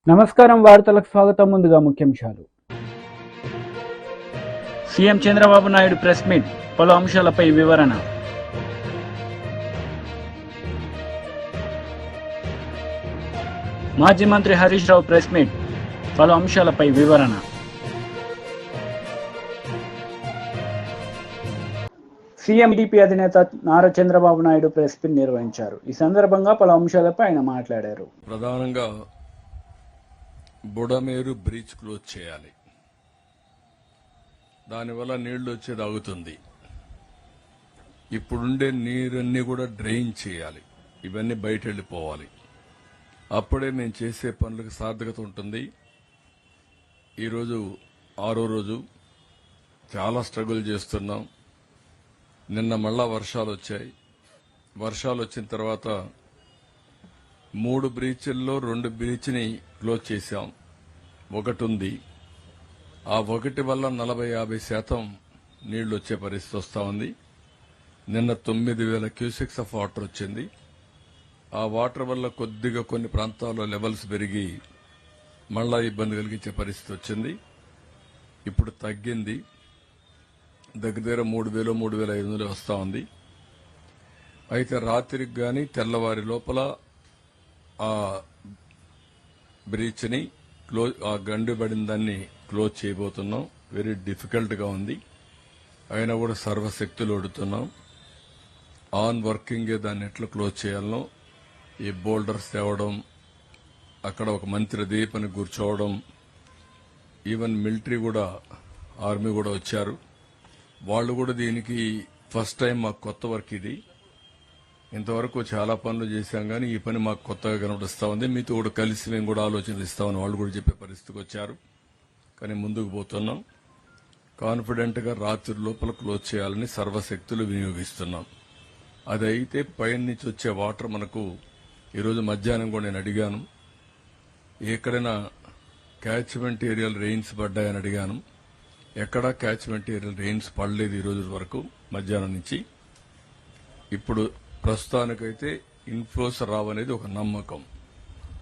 నమస్కారం వార్తలకు స్వాగతం. ముందుగా ముఖ్యాంశాలు. CM Chandrababu Naidu press meet, పలు అంశాలపై వివరణ. మాజీ మంత్రి హరీష్ రావు ప్రెస్ మీట్, పలు అంశాలపై వివరణ. సీఎం టీడీపీ అధినేత నారా చంద్రబాబు నాయుడు ప్రెస్ మీట్ నిర్వహించారు. ఈ సందర్భంగా పలు అంశాలపై ఆయన మాట్లాడారు. ప్రధానంగా బుడమేరు బ్రిడ్జ్ క్లోజ్ చేయాలి. దానివల్ల నీళ్లు వచ్చేది ఆగుతుంది. ఇప్పుడుండే నీరన్నీ కూడా డ్రైన్ చేయాలి. ఇవన్నీ బయట వెళ్ళిపోవాలి. అప్పుడే మేము చేసే పనులకు సార్థకత ఉంటుంది. ఈరోజు 6వ రోజు చాలా స్ట్రగుల్ చేస్తున్నాం. నిన్న మళ్ళా వర్షాలు వచ్చాయి. వర్షాలు వచ్చిన తర్వాత 3 బ్రీచ్ల్లో 2 బ్రీచ్ని క్లోజ్ చేశాం. ఒకటి ఉంది. ఆ ఒకటి వల్ల 40-50% నీళ్లు వచ్చే పరిస్థితి వస్తూ ఉంది. నిన్న 9,000 క్యూసెక్స్ ఆఫ్ వాటర్ వచ్చింది. ఆ వాటర్ వల్ల కొద్దిగా కొన్ని ప్రాంతాల్లో లెవెల్స్ పెరిగి మళ్ళా ఇబ్బంది కలిగించే పరిస్థితి వచ్చింది. ఇప్పుడు తగ్గింది. దగ్గర 3,000-3,500 వస్తూ ఉంది. అయితే రాత్రికి గాని తెల్లవారి లోపల ఆ బ్రీచ్ని ఆ గండి పడిన దాన్ని క్లోజ్ చేయబోతున్నాం. వెరీ డిఫికల్ట్ గా ఉంది. అయినా కూడా సర్వశక్తులు ఒడుతున్నాం. ఆన్ వర్కింగ్ దాన్ని ఎట్లా క్లోజ్ చేయాలనో ఈ బోల్డర్స్ తేవడం, అక్కడ ఒక మంత్రి దీపని కూర్చోవడం, ఈవెన్ మిలిటరీ కూడా, ఆర్మీ కూడా వచ్చారు. వాళ్ళు కూడా దీనికి ఫస్ట్ టైం మాకు కొత్త వర్క్ ఇది. ఇంతవరకు చాలా పనులు చేశాం కానీ ఈ పని మాకు కొత్తగా కనబడిస్తా ఉంది. మీతో కూడా కలిసి మేము కూడా ఆలోచనలు ఇస్తామని వాళ్ళు కూడా చెప్పే పరిస్థితికి వచ్చారు. కానీ ముందుకు పోతున్నాం. కాన్ఫిడెంట్ గా రాత్రి లోపల క్లోజ్ చేయాలని సర్వశక్తులు వినియోగిస్తున్నాం. అదైతే పైన నుంచి వచ్చే వాటర్ మనకు ఈరోజు మధ్యాహ్నం కూడా నేను అడిగాను, ఎక్కడైనా క్యాచ్మెంట్ ఏరియాలు రెయిన్స్ పడ్డాయని అడిగాను. ఎక్కడా క్యాచ్మెంట్ ఏరియాలు రెయిన్స్ పడలేదు ఈ రోజు వరకు మధ్యాహ్నం నుంచి. ఇప్పుడు ప్రస్తుతానికైతే ఇన్ఫ్లోస్ రావనేది ఒక నమ్మకం.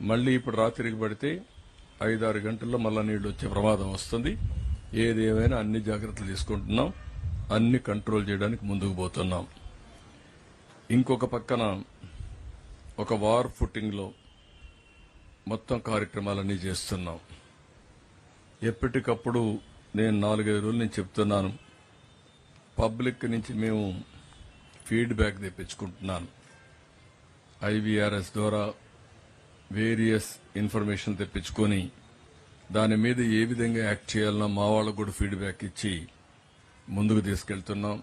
మళ్లీ ఇప్పుడు రాత్రికి పడితే 5-6 గంటల్లో మళ్ళా నీళ్లు వచ్చే ప్రమాదం వస్తుంది. ఏదేమైనా అన్ని జాగ్రత్తలు తీసుకుంటున్నాం. అన్ని కంట్రోల్ చేయడానికి ముందుకు పోతున్నాం. ఇంకొక పక్కన ఒక వార్ ఫుటింగ్ లో మొత్తం కార్యక్రమాలన్నీ చేస్తున్నాం. ఎప్పటికప్పుడు నేను 4-5 రోజుల నుంచి చెప్తున్నాను, పబ్లిక్ నుంచి మేము ఫీడ్బ్యాక్ తెప్పించుకుంటున్నాను. ఐవీఆర్ఎస్ ద్వారా వేరియస్ ఇన్ఫర్మేషన్ తెప్పించుకొని దాని మీద ఏ విధంగా యాక్ట్ చేయాలన్నా మా వాళ్ళకు కూడా ఫీడ్బ్యాక్ ఇచ్చి ముందుకు తీసుకెళ్తున్నాం.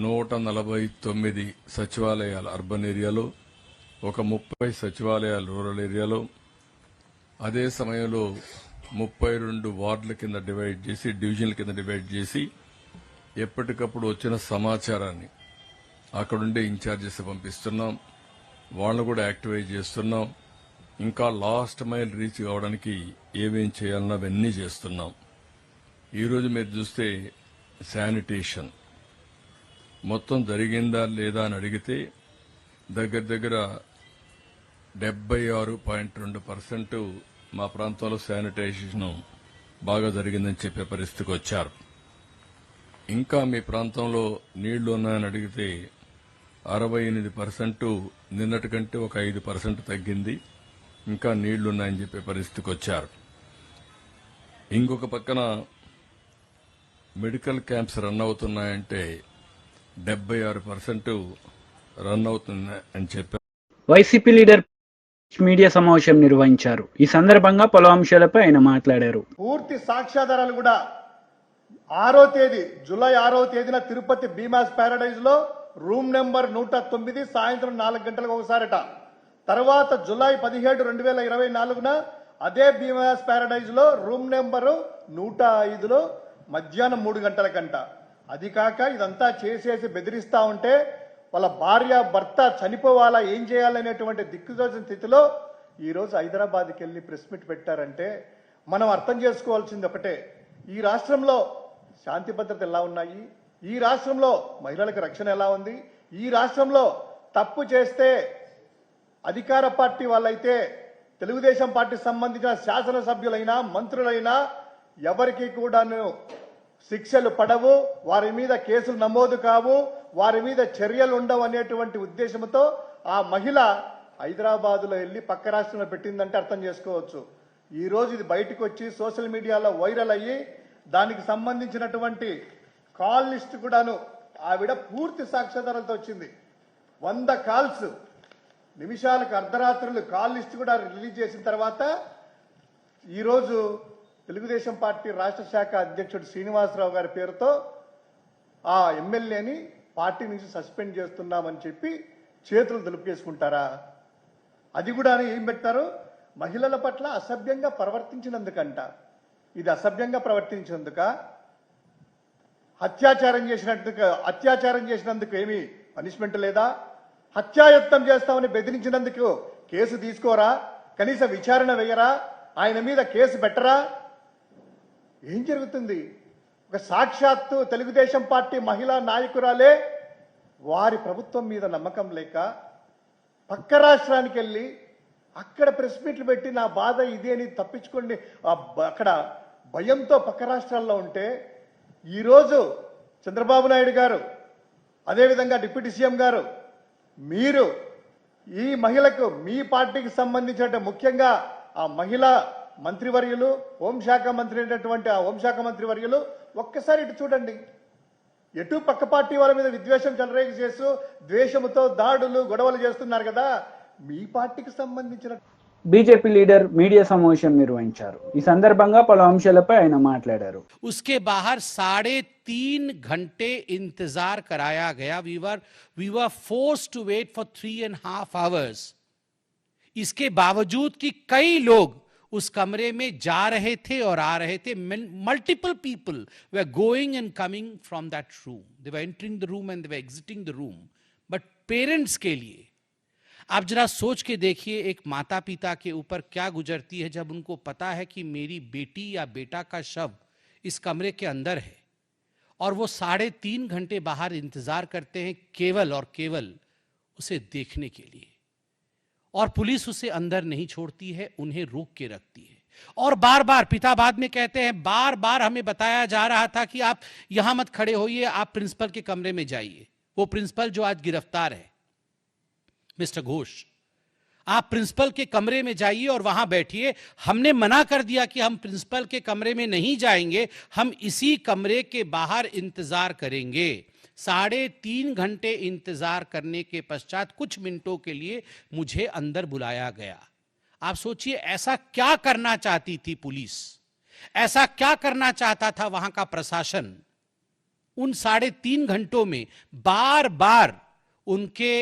149 సచివాలయాలు అర్బన్ ఏరియాలో, ఒక 30 సచివాలయాలు రూరల్ ఏరియాలో, అదే సమయంలో 32 వార్డుల కింద డివైడ్ చేసి, డివిజన్ల కింద డివైడ్ చేసి ఎప్పటికప్పుడు వచ్చిన సమాచారాన్ని అక్కడుండే ఇన్ఛార్జెస్ పంపిస్తున్నాం. వాళ్ళను కూడా యాక్టివేట్ చేస్తున్నాం. ఇంకా లాస్ట్ మైల్ రీచ్ కావడానికి ఏమేం చేయాలన్నా అవన్నీ చేస్తున్నాం. ఈరోజు మీరు చూస్తే శానిటేషన్ మొత్తం జరిగిందా లేదా అని అడిగితే దగ్గర 76.2% మా ప్రాంతంలో శానిటైజేషన్ బాగా జరిగిందని చెప్పే పరిస్థితికి వచ్చారు. ఇంకా మీ ప్రాంతంలో నీళ్లు ఉన్నాయని అడిగితే 68% నిన్నటి కంటే ఒక 5% తగ్గింది. ఇంకా నీళ్లున్నాయని చెప్పే పరిస్థితికి వచ్చారు. ఇంకొక పక్కన మెడికల్ క్యాంప్స్ రన్ అవుతున్నాయంటే 76% రన్ అవుతున్నాయని చెప్పారు. వైసీపీ లీడర్ మీడియా సమావేశం నిర్వహించారు. ఈ సందర్భంగా పలు అంశాలపై ఆయన మాట్లాడారు. పూర్తి సాక్ష్యాధారాలు కూడా 6వ తేదీ జూలై 6వ తేదీన తిరుపతి భీమాస్ ప్యారడైజ్ లో రూమ్ నెంబర్ 109 సాయంత్రం 4 గంటలకు ఒకసారట. తర్వాత జూలై 17, 2024న అదే భీమాస్ ప్యారడైజ్ లో రూమ్ నెంబరు 105లో మధ్యాహ్నం 3 గంటలకంట. అది కాక ఇదంతా చేసేసి బెదిరిస్తా ఉంటే వాళ్ళ భార్య భర్త చనిపోవాలా, ఏం చేయాలనేటువంటి దిక్కుదోచిన స్థితిలో ఈరోజు హైదరాబాద్కి వెళ్ళి ప్రెస్ మీట్ పెట్టారంటే మనం అర్థం చేసుకోవాల్సింది ఒకటే, ఈ రాష్ట్రంలో శాంతి భద్రత ఎలా ఉన్నాయి, ఈ రాష్ట్రంలో మహిళలకు రక్షణ ఎలా ఉంది, ఈ రాష్ట్రంలో తప్పు చేస్తే అధికార పార్టీ వాళ్ళైతే తెలుగుదేశం పార్టీ సంబంధించిన శాసనసభ్యులైనా మంత్రులైనా ఎవరికి కూడాను శిక్షలు పడవు, వారి మీద కేసులు నమోదు కావు, వారి మీద చర్యలు ఉండవు అనేటువంటి ఉద్దేశంతో ఆ మహిళ హైదరాబాదులో వెళ్ళి పక్క రాష్ట్రంలో పెట్టిందంటే అర్థం చేసుకోవచ్చు. ఈ రోజు ఇది బయటకు వచ్చి సోషల్ మీడియాలో వైరల్ అయ్యి దానికి సంబంధించినటువంటి కాల్ లిస్ట్ కూడాను ఆవిడ పూర్తి సాక్ష్యాధారాలతో వచ్చింది. 100 కాల్స్, నిమిషాలకు అర్ధరాత్రులు కాల్ లిస్ట్ కూడా రిలీజ్ చేసిన తర్వాత ఈరోజు తెలుగుదేశం పార్టీ రాష్ట్ర శాఖ అధ్యక్షుడు శ్రీనివాసరావు గారి పేరుతో ఆ ఎమ్మెల్యేని పార్టీ నుంచి సస్పెండ్ చేస్తున్నామని చెప్పి చేతులు దులిపేసుకుంటారా? అది కూడా ఏం పెట్టారు, మహిళల పట్ల అసభ్యంగా ప్రవర్తించినందుకంట. ఇది అసభ్యంగా ప్రవర్తించినందుక, అత్యాచారం చేసినందుకు ఏమీ పనిష్మెంట్ లేదా? హత్యాయత్నం చేస్తామని బెదిరించినందుకు కేసు తీసుకోరా? కనీసం విచారణ వేయరా? ఆయన మీద కేసు పెట్టరా? ఏం జరుగుతుంది? ఒక సాక్షాత్తు తెలుగుదేశం పార్టీ మహిళా నాయకురాలే వారి ప్రభుత్వం మీద నమ్మకం లేక పక్క రాష్ట్రానికి వెళ్ళి అక్కడ ప్రెస్ మీట్లు పెట్టి నా బాధ ఇదే అని తప్పించుకోండి అక్కడ భయంతో పక్క రాష్ట్రాల్లో ఉంటే, ఈరోజు చంద్రబాబు నాయుడు గారు అదేవిధంగా డిప్యూటీ సీఎం గారు మీరు ఈ మహిళకు మీ పార్టీకి సంబంధించిన ముఖ్యంగా ఆ మహిళా మంత్రివర్యులు హోంశాఖ మంత్రి అయినటువంటి ఆ హోంశాఖ మంత్రివర్యులు ఒక్కసారి ఇటు చూడండి. ఎటు పక్క పార్టీ వాళ్ళ మీద విద్వేషం చెలరేగి చేస్తూ ద్వేషంతో దాడులు గొడవలు చేస్తున్నారు కదా, మీ పార్టీకి సంబంధించిన బీజేపీ లీడర్ మీడియా సమావేశం నిర్వహించారు. ఈ సందర్భంగా పలు అంశాలపై ఆయన మాట్లాడారు. उसके बाहर 3.5 घंटे इंतजार कराया गया. we were forced to wait for 3.5 hours. इसके बावजूद कि कई लोग उस कमरे में जा रहे थे और आ रहे थे. Multiple people were going and coming from that room. They were entering the room and they were exiting the room. But parents के लिए आप जरा सोच के देखिए, एक माता पिता के ऊपर क्या गुजरती है जब उनको पता है कि मेरी बेटी या बेटा का शव इस कमरे के अंदर है और वो 3.5 घंटे बाहर इंतजार करते हैं केवल और केवल उसे देखने के लिए, और पुलिस उसे अंदर नहीं छोड़ती है, उन्हें रोक के रखती है. और बार बार पिता बाद में कहते हैं, बार बार हमें बताया जा रहा था कि आप यहां मत खड़े होइए, आप प्रिंसिपल के कमरे में जाइए. वो प्रिंसिपल जो आज गिरफ्तार है, मिस्टर घोष, आप प्रिंसिपल के कमरे में जाइए और वहां बैठिए. हमने मना कर दिया कि हम प्रिंसिपल के कमरे में नहीं जाएंगे, हम इसी कमरे के बाहर इंतजार करेंगे. 3.5 घंटे इंतजार करने के पश्चात कुछ मिनटों के लिए मुझे अंदर बुलाया गया. आप सोचिए, ऐसा क्या करना चाहती थी पुलिस, ऐसा क्या करना चाहता था वहां का प्रशासन? उन 3.5 घंटों में बार बार उनके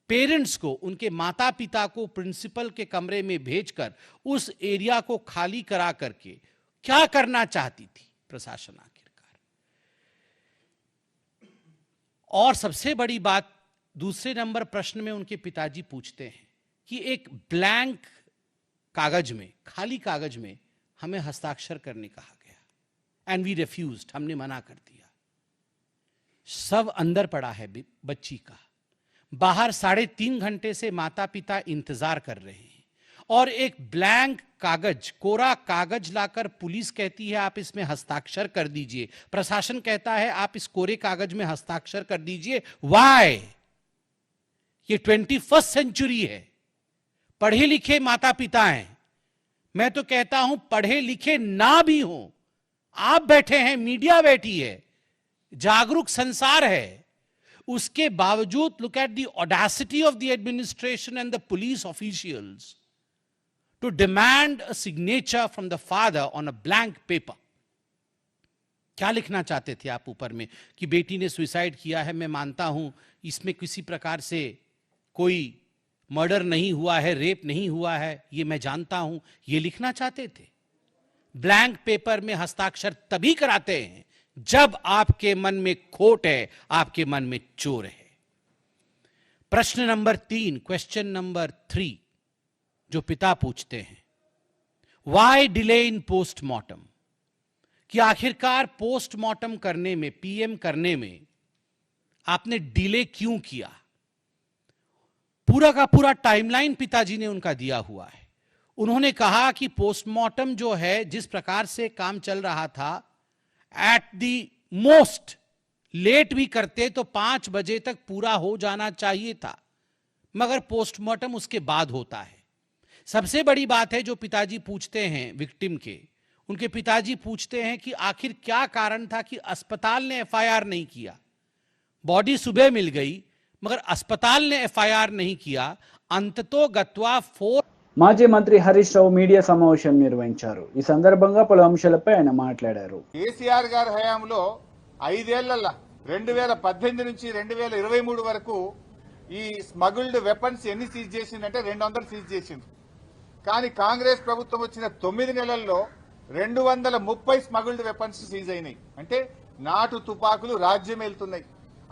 पेरेंट्स को, उनके माता पिता को प्रिंसिपल के कमरे में भेजकर उस एरिया को खाली करा करके क्या करना चाहती थी प्रशासन आखिरकार? और सबसे बड़ी बात, दूसरे नंबर प्रश्न में उनके पिताजी पूछते हैं कि एक ब्लैंक कागज में, खाली कागज में हमें हस्ताक्षर करने कहा गया एंड वी रिफ्यूज्ड, हमने मना कर दिया. सब अंदर पड़ा है बच्ची का, बाहर 3.5 घंटे से माता पिता इंतजार कर रहे हैं, और एक ब्लैंक कागज, कोरा कागज लाकर पुलिस कहती है आप इसमें हस्ताक्षर कर दीजिए, प्रशासन कहता है आप इस कोरे कागज में हस्ताक्षर कर दीजिए. वाई? ये 21st सेंचुरी है, पढ़े लिखे माता पिता हैं. मैं तो कहता हूं पढ़े लिखे ना भी हो, आप बैठे हैं, मीडिया बैठी है, जागरूक संसार है, उसके बावजूद look at the audacity of the administration and the police officials to demand a signature from the father on a blank paper. क्या लिखना चाहते थे आप ऊपर में कि बेटी ने सुसाइड किया है? मैं मानता हूं इसमें किसी प्रकार से कोई मर्डर नहीं हुआ है, रेप नहीं हुआ है, ये मैं जानता हूं. ये लिखना चाहते थे? ब्लैंक पेपर में हस्ताक्षर तभी कराते हैं जब आपके मन में खोट है, आपके मन में चोर है. प्रश्न नंबर 3, क्वेश्चन नंबर 3 जो पिता पूछते हैं, वाई डिले इन पोस्टमार्टम? कि आखिरकार पोस्टमार्टम करने में, पीएम करने में आपने डिले क्यों किया? पूरा का पूरा टाइमलाइन पिताजी ने उनका दिया हुआ है। उन्होंने कहा कि पोस्टमार्टम जो है जिस प्रकार से काम चल रहा था, एट दी मोस्ट लेट भी करते तो 5 बजे तक पूरा हो जाना चाहिए था, मगर पोस्टमार्टम उसके बाद होता है। सबसे बड़ी बात है जो पिताजी पूछते हैं विक्टिम के, उनके पिताजी पूछते हैं कि आखिर क्या कारण था कि अस्पताल ने एफआईआर नहीं किया। बॉडी सुबह मिल गई मगर अस्पताल ने एफआईआर नहीं किया। अंततो गत्वा 4 మాజీ మంత్రి హరీష్ రావు మీడియా సమావేశం నిర్వహించారు. ఈ సందర్భంగా పలు అంశాలపై ఆయన మాట్లాడారు. కేసీఆర్ గారి హయాంలో 5 ఏళ్లలో 2018 నుంచి 2023 వరకు ఈ స్మగుల్డ్ వెపన్స్ ఎన్ని సీజ్ చేసిందంటే 200 సీజ్ చేసింది. కానీ కాంగ్రెస్ ప్రభుత్వం వచ్చిన 9 నెలల్లో 230 స్మగుల్డ్ వెపన్స్ సీజ్ అయినాయి. అంటే నాటు తుపాకులు రాజ్యం వెళ్తున్నాయి.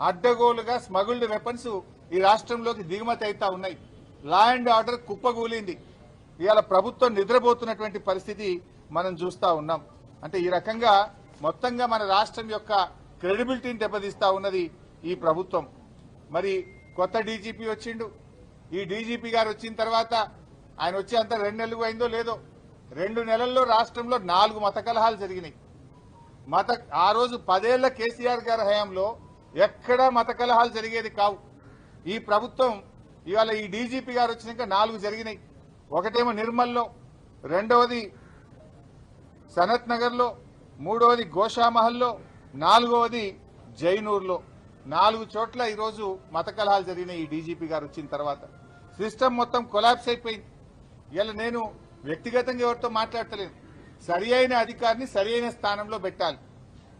అడ్డగోలుగా స్మగుల్డ్ వెపన్స్ ఈ రాష్ట్రంలోకి దిగుమతి అవుతా ఉన్నాయి. లా అండ్ ఆర్డర్ కుప్పగూలింది. ఇవాళ ప్రభుత్వం నిద్రపోతున్నటువంటి పరిస్థితి మనం చూస్తా ఉన్నాం. అంటే ఈ రకంగా మొత్తంగా మన రాష్ట్రం యొక్క క్రెడిబిలిటీని దెబ్బతీస్తా ఉన్నది ఈ ప్రభుత్వం. మరి కొత్త డీజీపీ వచ్చిండు. ఈ డీజీపీ గారు వచ్చిన తర్వాత ఆయన వచ్చి అంత 2 నెలలు అయిందో లేదో, 2 నెలల్లో రాష్ట్రంలో 4 మత కలహాలు జరిగినాయి. ఆ రోజు 10 ఏళ్ల కేసీఆర్ గారి హయాంలో ఎక్కడా మత కలహాలు జరిగేది కావు. ఈ ప్రభుత్వం ఇవాళ ఈ డీజీపీ గారు వచ్చినాక 4 జరిగినాయి. ఒకటేమో నిర్మల్లో, రెండవది సనత్ నగర్లో, మూడవది గోషామహల్లో, 4వది జైనూర్లో. 4 చోట్ల ఈరోజు మత కలహాలు జరిగినాయి ఈ డీజీపీ గారు వచ్చిన తర్వాత. సిస్టమ్ మొత్తం కొలాప్స్ అయిపోయింది. ఇలా నేను వ్యక్తిగతంగా ఎవరితో మాట్లాడతలేను. సరి అయిన అధికారిని సరి అయిన స్థానంలో పెట్టాలి.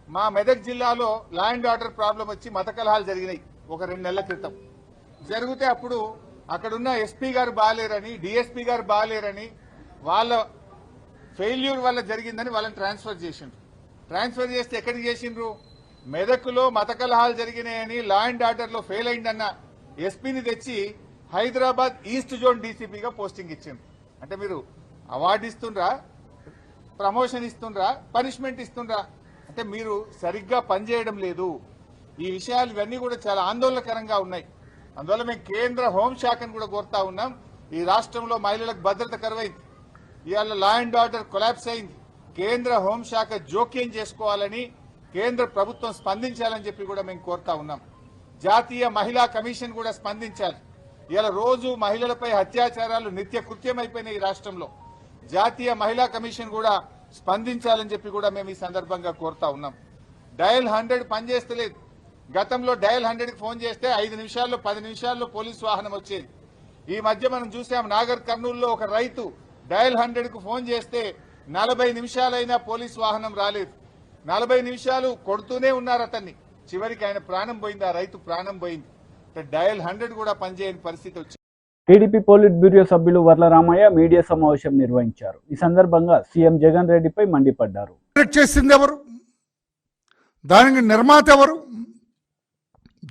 మా మెదక్ జిల్లాలో లా అండ్ ఆర్డర్ ప్రాబ్లం వచ్చి మత కలహాలు జరిగినాయి ఒక 2 నెలల క్రితం. జరిగితే అప్పుడు అక్కడున్న ఎస్పీ గారు బాగాలేరని, డిఎస్పీ గారు బాగాలేరని, వాళ్ళ ఫెయిల్యూర్ వల్ల జరిగిందని వాళ్ళని ట్రాన్స్ఫర్ చేసిండ్రు. ట్రాన్స్ఫర్ చేస్తే ఎక్కడికి చేసిండ్రు? మెదక్లో మత కలహాలు జరిగినాయని లా అండ్ ఆర్డర్ లో ఫెయిల్ అయిందన్న ఎస్పీని తెచ్చి హైదరాబాద్ ఈస్ట్ జోన్ డీసీపీగా పోస్టింగ్ ఇచ్చిండ్రు. అంటే మీరు అవార్డు ఇస్తుండ్రా, ప్రమోషన్ ఇస్తుండ్రా, పనిష్మెంట్ ఇస్తుండ్రా? అంటే మీరు సరిగ్గా పనిచేయడం లేదు. ఈ విషయాలు ఇవన్నీ కూడా చాలా ఆందోళనకరంగా ఉన్నాయి. అందువల్ల మేము కేంద్ర హోంశాఖను కూడా కోరుతా ఉన్నాం. ఈ రాష్ట్రంలో మహిళలకు భద్రత కరువైంది. ఇవాళ లా అండ్ ఆర్డర్ కొలాప్స్ అయింది. కేంద్ర హోంశాఖ జోక్యం చేసుకోవాలని, కేంద్ర ప్రభుత్వం స్పందించాలని చెప్పి కూడా మేము కోరుతా ఉన్నాం. జాతీయ మహిళా కమిషన్ కూడా స్పందించాలి. ఇవాళ రోజు మహిళలపై అత్యాచారాలు నిత్య కృత్యమైపోయినాయి ఈ రాష్ట్రంలో. జాతీయ మహిళా కమిషన్ కూడా స్పందించాలని చెప్పి కూడా మేము ఈ సందర్భంగా కోరుతా ఉన్నాం. డయల్ 100 పనిచేస్తలేదు. గతంలో డయల్ 100కి ఫోన్ చేస్తే 5 నిమిషాల్లో 10 నిమిషాల్లో పోలీసు వాహనం వచ్చేది. ఈ మధ్య మనం చూసాం నాగర్ కర్నూలులో ఒక రైతు డయల్ 100కు ఫోన్ చేస్తే 40 నిమిషాలైనా పోలీసు వాహనం రాలేదు. 40 నిమిషాలు కొడుతూనే ఉన్నారు అతన్ని. చివరికి ఆయన ప్రాణం పోయింది, ఆ రైతు ప్రాణం పోయింది. డయల్ 100 కూడా పనిచేయని పరిస్థితి వచ్చింది. టీడీపీ పోలిట్ బ్యూరో సభ్యులు వర్ల రామయ్య మీడియా సమావేశం నిర్వహించారు. ఈ సందర్భంగా సీఎం జగన్ రెడ్డిపై మండిపడ్డారు. చేసింది ఎవరు? దానికి నిర్మాత ఎవరు?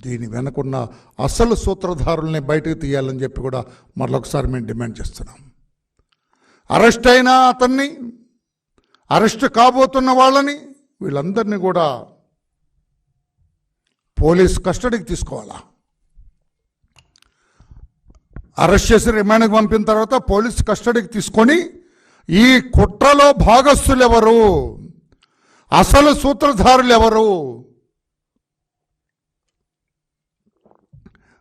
దీని వెనుకున్న అసలు సూత్రధారుల్ని బయటకు తీయాలని చెప్పి కూడా మరొకసారి మేము డిమాండ్ చేస్తున్నాం. అరెస్ట్ అయినా అతన్ని, అరెస్ట్ కాబోతున్న వాళ్ళని, వీళ్ళందరినీ కూడా పోలీస్ కస్టడీకి తీసుకోవాలా. అరెస్ట్ చేసి రిమాండ్కి పంపిన తర్వాత పోలీస్ కస్టడీకి తీసుకొని ఈ కుట్రలో భాగస్థులు ఎవరు, అసలు సూత్రధారులు ఎవరు,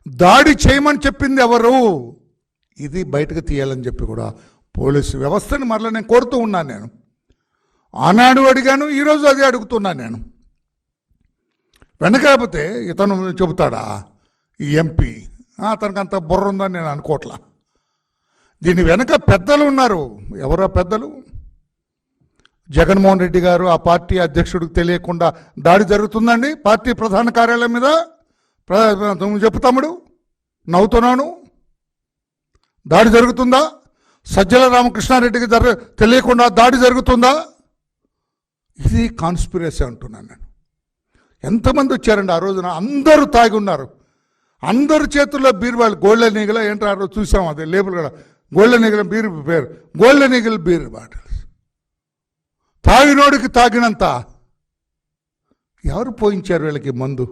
దాడి చేయమని చెప్పింది ఎవరు, ఇది బయటకు తీయాలని చెప్పి కూడా పోలీసు వ్యవస్థని మరలా నేను కోరుతూ ఉన్నాను. నేను ఆనాడు అడిగాను, ఈరోజు అదే అడుగుతున్నాను. నేను వెనకాకపోతే ఇతను చెబుతాడా ఈ ఎంపీ, అతనికి అంత బుర్ర ఉందని నేను అనుకోవట్లా. దీని వెనక పెద్దలు ఉన్నారు. ఎవరో పెద్దలు? జగన్మోహన్ రెడ్డి గారు ఆ పార్టీ అధ్యక్షుడికి తెలియకుండా దాడి జరుగుతుందండి పార్టీ ప్రధాన కార్యాలయం మీద. చెప్పు తమ్ముడు, నవ్వుతున్నాను. దాడి జరుగుతుందా? సజ్జల రామకృష్ణారెడ్డికి తెలియకుండా దాడి జరుగుతుందా? ఇది కాన్స్పిరసీ అంటున్నాను నేను. ఎంతమంది వచ్చారండి ఆ రోజున? అందరూ తాగి ఉన్నారు. అందరి చేతుల్లో బీర్ బాటిల్, గోల్డెన్ ఈగల్ ఏంటారో చూసాం, అదే లేబుల్ కూడా గోల్డెన్ ఈగల్ బీర్ పేరు, గోల్డెన్ ఈగల్ బీర్ బాటిల్స్. తాగినోడికి తాగినంత. ఎవరు పోయించారు వీళ్ళకి మందు?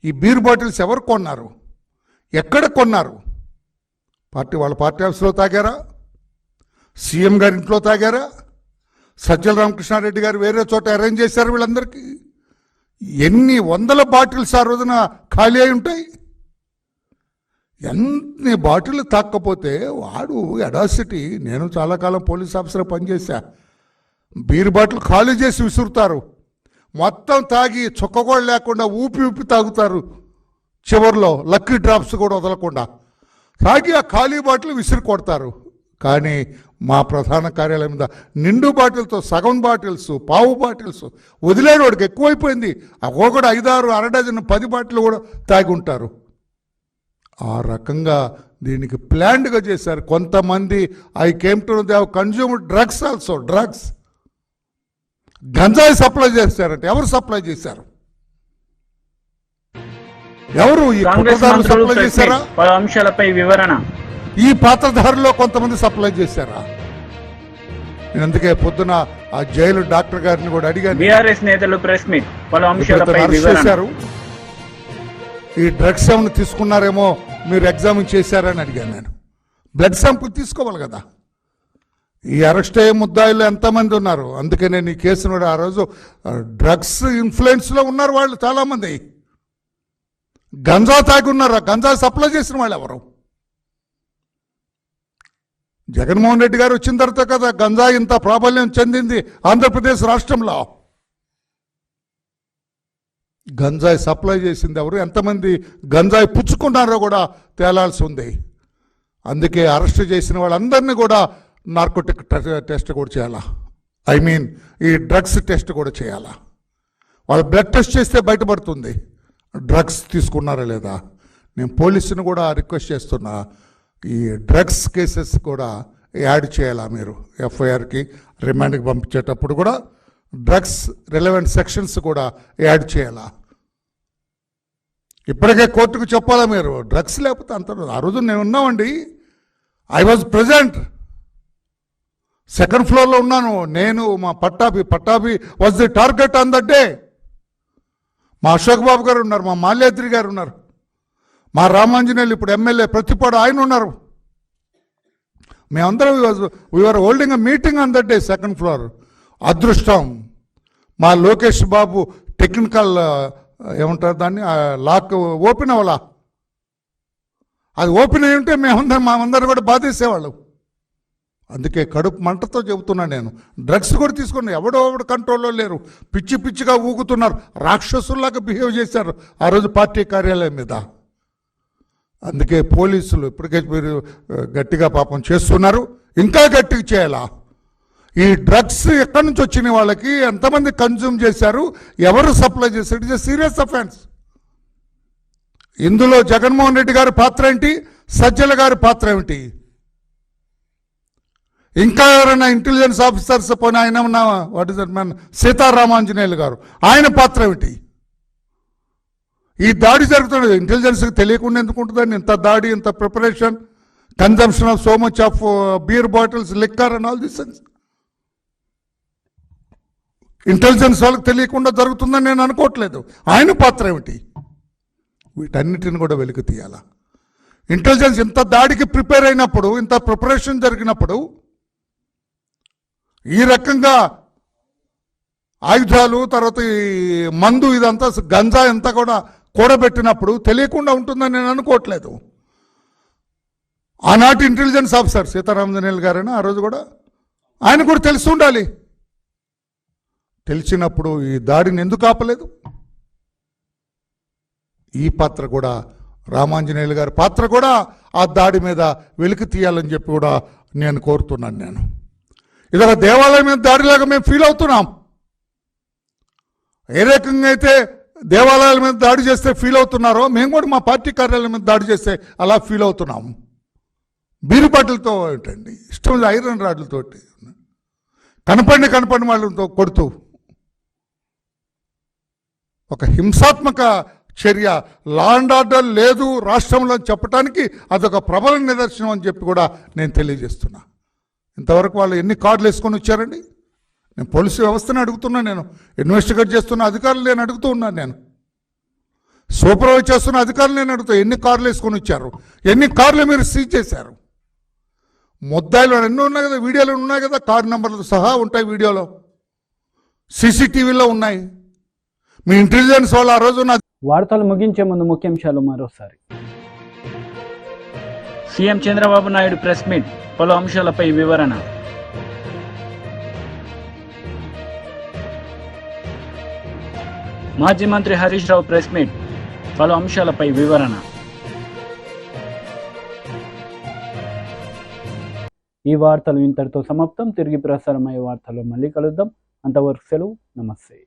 ఈ బీర్ బాటిల్స్ ఎవరు కొన్నారు? ఎక్కడ కొన్నారు? వాళ్ళ పార్టీ ఆఫీస్లో తాగారా? సీఎం గారి ఇంట్లో తాగారా? సజ్జల రామకృష్ణారెడ్డి గారు వేరే చోట అరేంజ్ చేశారు వీళ్ళందరికీ. ఎన్ని వందల బాటిల్స్ ఆ రోజున ఖాళీ అయి ఉంటాయి. ఎన్ని బాటిల్ తాక్కపోతే వాడు ఎడాసిటీ. నేను చాలా కాలం పోలీస్ ఆఫీసర్ పనిచేశా. బీర్ బాటిల్ ఖాళీ చేసి విసురుతారు, మొత్తం తాగి చుక్క కూడా లేకుండా ఊపి ఊపి తాగుతారు. చివరిలో లక్కీ డ్రాప్స్ కూడా వదలకుండా తాగి ఆ ఖాళీ బాటిల్ విసిరి కొడతారు. కానీ మా ప్రధాన కార్యాలయం మీద నిండు బాటిల్తో సగం బాటిల్స్, పావు బాటిల్స్ వదిలేడు. వాడికి ఎక్కువైపోయింది. ఒక్కొక్కటి 5, 6, అర డజన్ 10 బాటిల్ కూడా తాగి ఉంటారు. ఆ రకంగా దీనికి ప్లాన్డ్గా చేశారు కొంతమంది. I came to they have consumed drugs also. Drugs, గంజాయి సప్లై చేశారంటే ఎవరు సప్లై చేశారు? ఎవరు? ఈ కాంగ్రెస్ కుట్రదారులు మంత్రులు సప్లై చేశారా? పలు అంశాలపై వివరణ. ఈ పాత్రధారుల్లో కొంతమంది సప్లై చేశారా? నేను అందుకే పొద్దున ఆ జైలు డాక్టర్ గారిని కూడా అడిగాను. బీఆర్ఎస్ నేతలు ప్రెస్ మీట్, పలు అంశాలపై అరెస్ట్ వివరణ. చేశారు. ఈ డ్రగ్స్ ఏమైనా తీసుకున్నారేమో, మీరు ఎగ్జామిన్ చేశారని అడిగాను నేను. బ్లడ్ శాంపుల్ తీసుకోవాలి కదా. ఈ అరెస్ట్ అయ్యే ముద్దాయిలు ఎంతమంది ఉన్నారు? అందుకే నేను ఈ కేసును కూడా ఆ రోజు డ్రగ్స్ ఇన్ఫ్లుయెన్స్లో ఉన్నారు వాళ్ళు చాలామంది. గంజా తాగి ఉన్నారు. గంజా సప్లై చేసిన వాళ్ళు ఎవరు? జగన్మోహన్ రెడ్డి గారు వచ్చిన తర్వాత కదా గంజా ఇంత ప్రాబల్యం చెందింది ఆంధ్రప్రదేశ్ రాష్ట్రంలో. గంజాయి సప్లై చేసింది ఎవరు? ఎంతమంది గంజాయి పుచ్చుకున్నారో కూడా తేలాల్సి ఉంది. అందుకే అరెస్ట్ చేసిన వాళ్ళందరినీ కూడా నార్కోటిక్ టెస్ట్ కూడా చేయాలా. ఐ మీన్ ఈ డ్రగ్స్ టెస్ట్ కూడా చేయాలా. వాళ్ళు బ్లడ్ టెస్ట్ చేస్తే బయటపడుతుంది డ్రగ్స్ తీసుకున్నారా లేదా. నేను పోలీసుని కూడా రిక్వెస్ట్ చేస్తున్నా, ఈ డ్రగ్స్ కేసెస్ కూడా యాడ్ చేయాలా. మీరు ఎఫ్ఐఆర్కి రిమాండ్కి పంపించేటప్పుడు కూడా డ్రగ్స్ రిలవెంట్ సెక్షన్స్ కూడా యాడ్ చేయాలా. ఇప్పటికే కోర్టుకు చెప్పాలా మీరు. డ్రగ్స్ లేకపోతే అంత. ఆ రోజు నేను ఉన్నామండి. I was present. 2nd ఫ్లోర్లో ఉన్నాను నేను. మా Pattabhi was the target on that day. మా అశోక్ బాబు గారు ఉన్నారు, మా మాల్యాద్రి గారు ఉన్నారు, మా రామాంజనేయులు ఇప్పుడు ఎమ్మెల్యే ప్రతిపాడు ఆయన ఉన్నారు. మేమందరం we are holding a meeting on that day 2nd floor. అదృష్టం మా లోకేష్ బాబు టెక్నికల్ ఏమంటారు దాన్ని, లాక్ ఓపెన్ అవ్వాలా. అది ఓపెన్ అయి ఉంటే మేమందరం కూడా బాధేసేవాళ్ళం. అందుకే కడుపు మంటతో చెబుతున్నాను నేను. డ్రగ్స్ కూడా తీసుకుని ఎవడో కంట్రోల్లో లేరు. పిచ్చిగా ఊగుతున్నారు. రాక్షసుల్లాగా బిహేవ్ చేశారు ఆ రోజు పార్టీ కార్యాలయం మీద. అందుకే పోలీసులు ఇప్పటికే మీరు గట్టిగా పాపం చేస్తున్నారు, ఇంకా గట్టిగా చేయాలా. ఈ డ్రగ్స్ ఎక్కడి నుంచి వచ్చిన వాళ్ళకి, ఎంతమంది కన్జ్యూమ్ చేశారు, ఎవరు సప్లై చేశారు, ఇట్స్ ఎ సీరియస్ అఫెన్స్. ఇందులో జగన్మోహన్ రెడ్డి గారి పాత్ర ఏంటి, సజ్జల గారి పాత్ర ఏమిటి, ఇంకా ఎవరైనా ఇంటెలిజెన్స్ ఆఫీసర్స్ పోయిన ఆయన ఉన్న what is that man Seetharamanjaneyulu garu, ఆయన పాత్ర ఏమిటి? ఈ దాడి జరుగుతున్నది ఇంటెలిజెన్స్కి తెలియకుండా ఎందుకు ఉంటుందండి? ఇంత దాడి, ఇంత preparation, consumption of so much of beer bottles, liquor and all this things intelligence వాళ్ళకి తెలియకుండా జరుగుతుందని నేను అనుకోవట్లేదు. ఆయన పాత్ర ఏమిటి? వీటన్నిటిని కూడా వెలికి తీయాలా. ఇంటెలిజెన్స్ ఇంత దాడికి ప్రిపేర్ అయినప్పుడు, ఇంత ప్రిపరేషన్ జరిగినప్పుడు, ఈ రకంగా ఆయుధాలు, తర్వాత ఈ మందు, ఇదంతా గంజా అంతా కూడా కూడబెట్టినప్పుడు తెలియకుండా ఉంటుందని నేను అనుకోవట్లేదు. ఆనాటి ఇంటెలిజెన్స్ ఆఫీసర్ సీతారామజనేయులు గారైనా ఆ రోజు కూడా ఆయన కూడా తెలిసి ఉండాలి. తెలిసినప్పుడు ఈ దాడిని ఎందుకు ఆపలేదు? ఈ పాత్ర కూడా, రామాంజనేయులు గారి పాత్ర కూడా ఆ దాడి మీద వెలికి తీయాలని చెప్పి కూడా నేను కోరుతున్నాను. నేను ఇదొక దేవాలయం మీద దాడిలాగా మేము ఫీల్ అవుతున్నాం. ఏ రకంగా అయితే దేవాలయాల మీద దాడి చేస్తే ఫీల్ అవుతున్నారో, మేము కూడా మా పార్టీ కార్యాలయం మీద దాడి చేస్తే అలా ఫీల్ అవుతున్నాం. బీరుబాటలతో ఏంటండి ఇష్టం, ఐరన్ రాడ్లతోటి కనపడిన వాళ్ళతో కొడుతూ ఒక హింసాత్మక చర్య, లా అండ్ ఆర్డర్ లేదు రాష్ట్రంలో చెప్పడానికి అదొక ప్రబల నిదర్శనం అని చెప్పి కూడా నేను తెలియజేస్తున్నా. ఇంతవరకు వాళ్ళు ఎన్ని కార్డులు వేసుకొని వచ్చారండి? నేను పోలీసు వ్యవస్థను అడుగుతున్నా, నేను ఇన్వెస్టిగేట్ చేస్తున్న అధికారులు నేను అడుగుతూ ఉన్నాను, నేను సూపర్వైజ్ చేస్తున్న అధికారులు నేను అడుగుతా, ఎన్ని కార్లు వేసుకొని వచ్చారు, ఎన్ని కార్లు మీరు సీజ్ చేశారు? ముద్దాయిలు ఎన్నో ఉన్నాయి కదా, వీడియోలు ఉన్నాయి కదా, కారు నెంబర్లతో సహా ఉంటాయి, వీడియోలో సీసీటీవీలో ఉన్నాయి. మీ ఇంటెలిజెన్స్ వాళ్ళు ఆ రోజు వార్తలు ముగించే ముందు ముఖ్యాంశాలు మరోసారి. CM Chandrababu Naidu press meet, పలు అంశాలపై వివరణ. మాజీ మంత్రి హరీష్ రావు ప్రెస్ మీట్, పలు అంశాలపై వివరణ. ఈ వార్తలు ఇంతటితో సమాప్తం. తిరిగి ప్రసారమయ్యే వార్తల్లో మళ్ళీ కలుద్దాం. అంతవరకు సెలవు. నమస్తే.